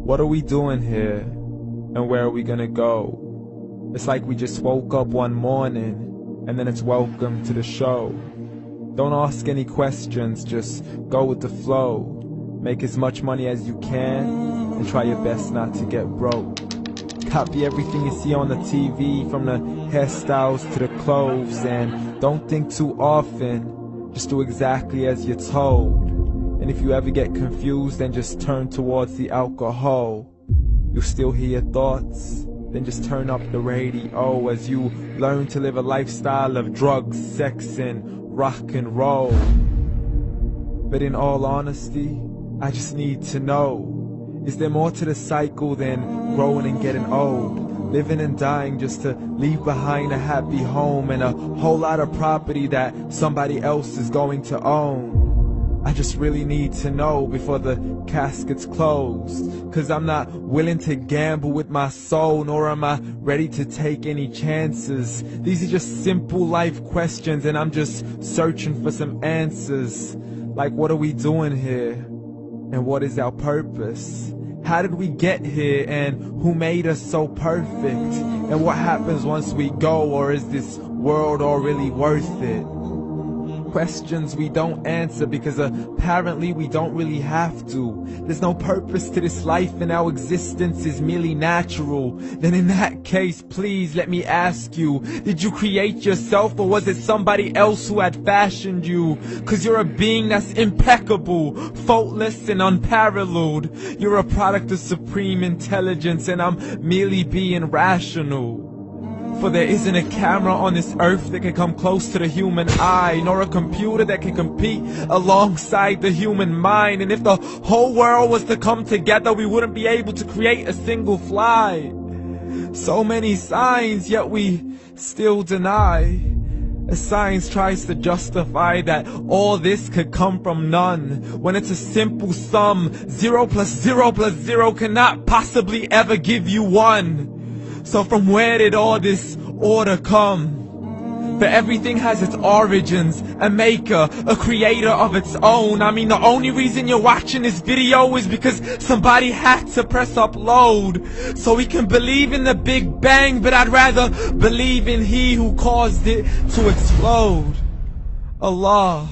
What are we doing here? And where are we gonna go? It's like we just woke up one morning, and then it's welcome to the show. Don't ask any questions, just go with the flow. Make as much money as you can, and try your best not to get broke. Copy everything you see on the TV, from the hairstyles to the clothes, and don't think too often, just do exactly as you're told. And if you ever get confused, then just turn towards the alcohol. You'll still hear your thoughts, then just turn up the radio as you learn to live a lifestyle of drugs, sex, and rock and roll. But in all honesty, I just need to know, is there more to the cycle than growing and getting old? Living and dying just to leave behind a happy home and a whole lot of property that somebody else is going to own. I just really need to know before the casket's closed, 'cause I'm not willing to gamble with my soul, nor am I ready to take any chances. These are just simple life questions, and I'm just searching for some answers. Like, what are we doing here? And what is our purpose? How did we get here, and who made us so perfect? And what happens once we go, or is this world all really worth it? Questions we don't answer because apparently we don't really have to. There's no purpose to this life and our existence is merely natural. Then in that case, please let me ask you, did you create yourself, or was it somebody else who had fashioned you? 'Cause you're a being that's impeccable, faultless and unparalleled. You're a product of supreme intelligence, and I'm merely being rational. For there isn't a camera on this earth that can come close to the human eye, nor a computer that can compete alongside the human mind. And if the whole world was to come together, we wouldn't be able to create a single fly. So many signs, yet we still deny. As science tries to justify that all this could come from none, when it's a simple sum. 0 plus 0 plus 0 cannot possibly ever give you 1. So from where did all this order come? For everything has its origins, a maker, a creator of its own. I mean, the only reason you're watching this video is because somebody had to press upload. So we can believe in the Big Bang, but I'd rather believe in He who caused it to explode. Allah,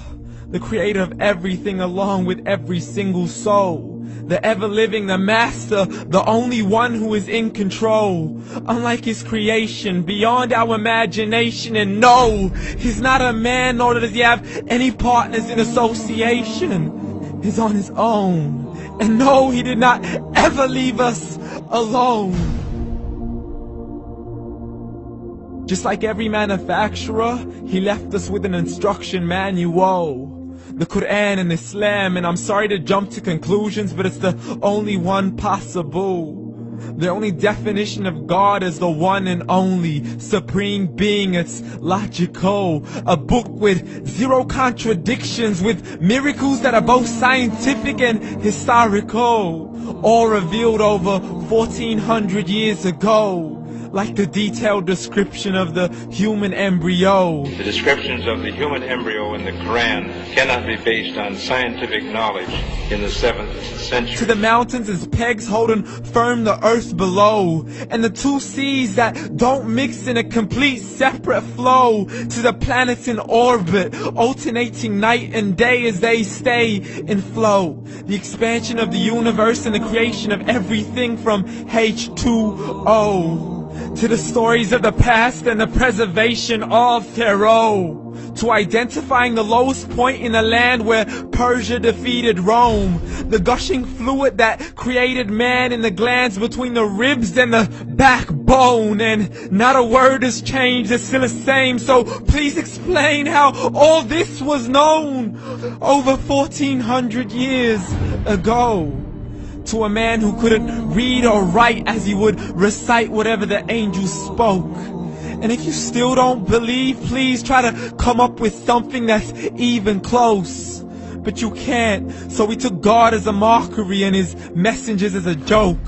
the creator of everything, along with every single soul. The ever-living, the master, the only one who is in control. Unlike his creation, beyond our imagination. And no, he's not a man, nor does he have any partners in association. He's on his own. And no, he did not ever leave us alone. Just like every manufacturer, he left us with an instruction manual. The Quran and Islam, and I'm sorry to jump to conclusions, but it's the only one possible. The only definition of God is the one and only supreme being. It's logical, a book with 0 contradictions, with miracles that are both scientific and historical, all revealed over 1400 years ago. Like the detailed description of the human embryo. The descriptions of the human embryo in the Quran cannot be based on scientific knowledge in the 7th century. To the mountains as pegs holding firm the earth below, and the 2 seas that don't mix in a complete separate flow. To the planets in orbit, alternating night and day as they stay in flow. The expansion of the universe and the creation of everything from H2O. To the stories of the past and the preservation of Pharaoh. To identifying the lowest point in the land where Persia defeated Rome. The gushing fluid that created man in the glands between the ribs and the backbone. And not a word has changed, it's still the same. So please explain how all this was known over 1400 years ago. To a man who couldn't read or write, as he would recite whatever the angels spoke. And if you still don't believe, please try to come up with something that's even close. But you can't, so we took God as a mockery and his messengers as a joke.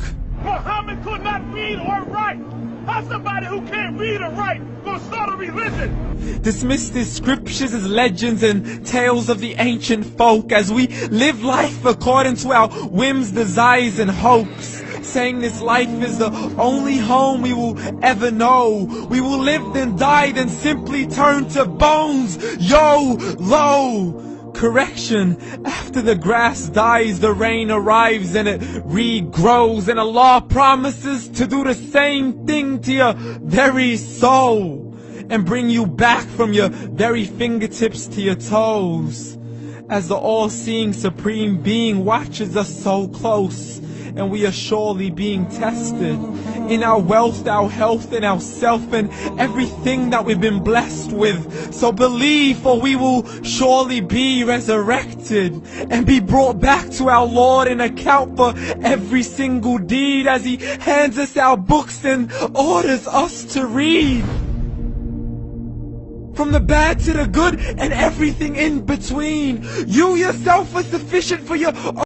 Muhammad could not read or write. How's somebody who can't read or write gonna start a religion? Dismiss the scriptures as legends and tales of the ancient folk, as we live life according to our whims, desires, and hopes. saying this life is the only home we will ever know. We will live then die then simply turn to bones. YOLO! Correction, after the grass dies, the rain arrives and it regrows, and Allah promises to do the same thing to your very soul and bring you back from your very fingertips to your toes, as the all-seeing supreme being watches us so close, and we are surely being tested in our wealth, our health, and our self, and everything that we've been blessed with. So believe, for we will surely be resurrected and be brought back to our Lord and account for every single deed, as He hands us our books and orders us to read. From the bad to the good and everything in between. You yourself are sufficient for your